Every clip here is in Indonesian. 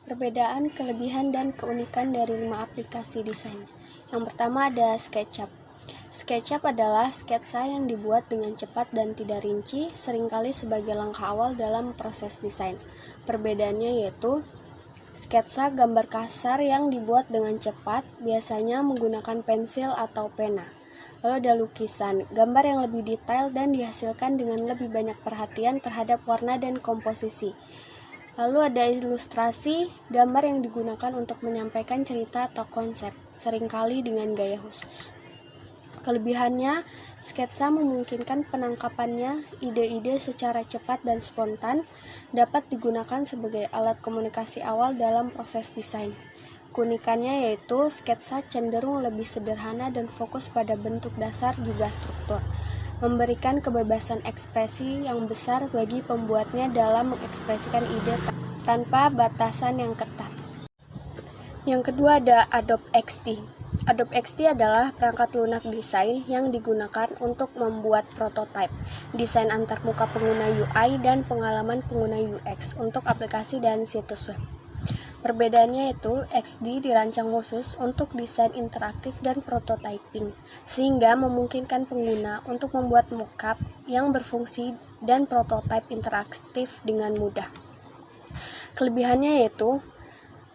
Perbedaan, kelebihan, dan keunikan dari 5 aplikasi desain. Yang pertama ada SketchUp. SketchUp adalah sketsa yang dibuat dengan cepat dan tidak rinci, seringkali sebagai langkah awal dalam proses desain. Perbedaannya yaitu sketsa gambar kasar yang dibuat dengan cepat, biasanya menggunakan pensil atau pena. Lalu ada lukisan, gambar yang lebih detail dan dihasilkan dengan lebih banyak perhatian terhadap warna dan komposisi. Lalu ada ilustrasi, gambar yang digunakan untuk menyampaikan cerita atau konsep, seringkali dengan gaya khusus. Kelebihannya, sketsa memungkinkan penangkapannya ide-ide secara cepat dan spontan, dapat digunakan sebagai alat komunikasi awal dalam proses desain. Keunikannya yaitu sketsa cenderung lebih sederhana dan fokus pada bentuk dasar juga struktur, memberikan kebebasan ekspresi yang besar bagi pembuatnya dalam mengekspresikan ide tanpa batasan yang ketat. Yang kedua ada Adobe XD. Adobe XD adalah perangkat lunak desain yang digunakan untuk membuat prototipe, desain antarmuka pengguna UI, dan pengalaman pengguna UX untuk aplikasi dan situs web. Perbedaannya yaitu XD dirancang khusus untuk desain interaktif dan prototyping, sehingga memungkinkan pengguna untuk membuat mockup yang berfungsi dan prototipe interaktif dengan mudah. Kelebihannya yaitu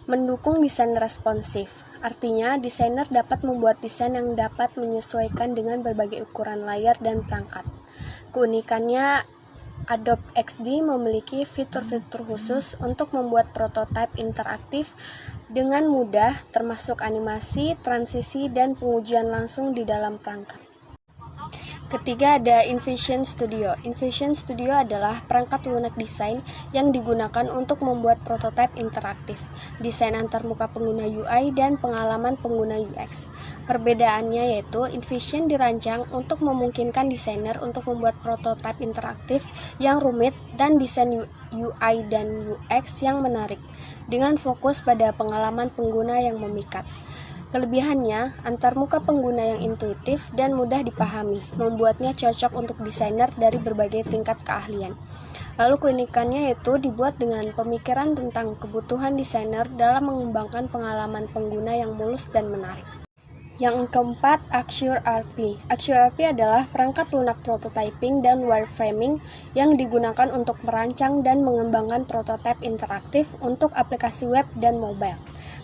mendukung desain responsif, artinya desainer dapat membuat desain yang dapat menyesuaikan dengan berbagai ukuran layar dan perangkat. Keunikannya, Adobe XD memiliki fitur-fitur khusus untuk membuat prototipe interaktif dengan mudah, termasuk animasi, transisi, dan pengujian langsung di dalam perangkat. Ketiga ada InVision Studio. InVision Studio adalah perangkat lunak desain yang digunakan untuk membuat prototipe interaktif, desain antarmuka pengguna UI, dan pengalaman pengguna UX. Perbedaannya yaitu InVision dirancang untuk memungkinkan desainer untuk membuat prototipe interaktif yang rumit dan desain UI dan UX yang menarik, dengan fokus pada pengalaman pengguna yang memikat. Kelebihannya, antarmuka pengguna yang intuitif dan mudah dipahami, membuatnya cocok untuk desainer dari berbagai tingkat keahlian. Lalu keunikannya yaitu dibuat dengan pemikiran tentang kebutuhan desainer dalam mengembangkan pengalaman pengguna yang mulus dan menarik. Yang keempat, Axure RP. Axure RP adalah perangkat lunak prototyping dan wireframing yang digunakan untuk merancang dan mengembangkan prototipe interaktif untuk aplikasi web dan mobile.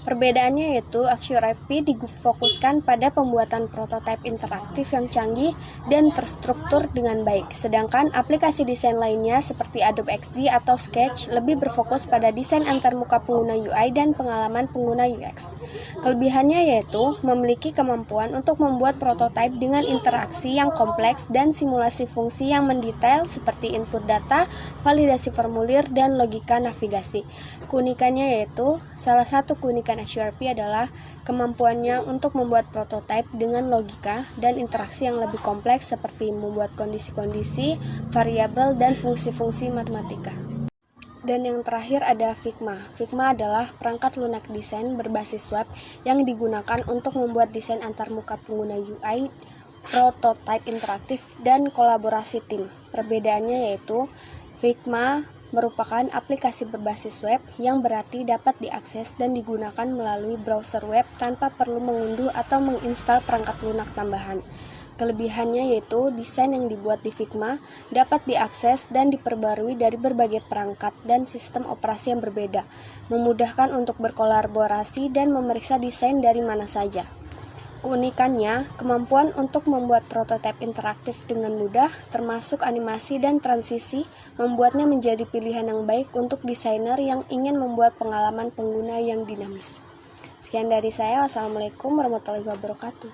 Perbedaannya yaitu Axure RP difokuskan pada pembuatan prototipe interaktif yang canggih dan terstruktur dengan baik, sedangkan aplikasi desain lainnya seperti Adobe XD atau Sketch lebih berfokus pada desain antarmuka pengguna UI dan pengalaman pengguna UX. Kelebihannya yaitu memiliki kemampuan untuk membuat prototipe dengan interaksi yang kompleks dan simulasi fungsi yang mendetail seperti input data, validasi formulir, dan logika navigasi. Keunikannya yaitu salah satu keunikan Axure RP adalah kemampuannya untuk membuat prototipe dengan logika dan interaksi yang lebih kompleks seperti membuat kondisi-kondisi, variabel, dan fungsi-fungsi matematika. Dan yang terakhir ada Figma. Figma adalah perangkat lunak desain berbasis web yang digunakan untuk membuat desain antarmuka pengguna UI, prototipe interaktif, dan kolaborasi tim. Perbedaannya yaitu Figma merupakan aplikasi berbasis web yang berarti dapat diakses dan digunakan melalui browser web tanpa perlu mengunduh atau menginstal perangkat lunak tambahan. Kelebihannya yaitu desain yang dibuat di Figma dapat diakses dan diperbarui dari berbagai perangkat dan sistem operasi yang berbeda, memudahkan untuk berkolaborasi dan memeriksa desain dari mana saja. Keunikannya, kemampuan untuk membuat prototipe interaktif dengan mudah, termasuk animasi dan transisi, membuatnya menjadi pilihan yang baik untuk desainer yang ingin membuat pengalaman pengguna yang dinamis. Sekian dari saya, wassalamualaikum warahmatullahi wabarakatuh.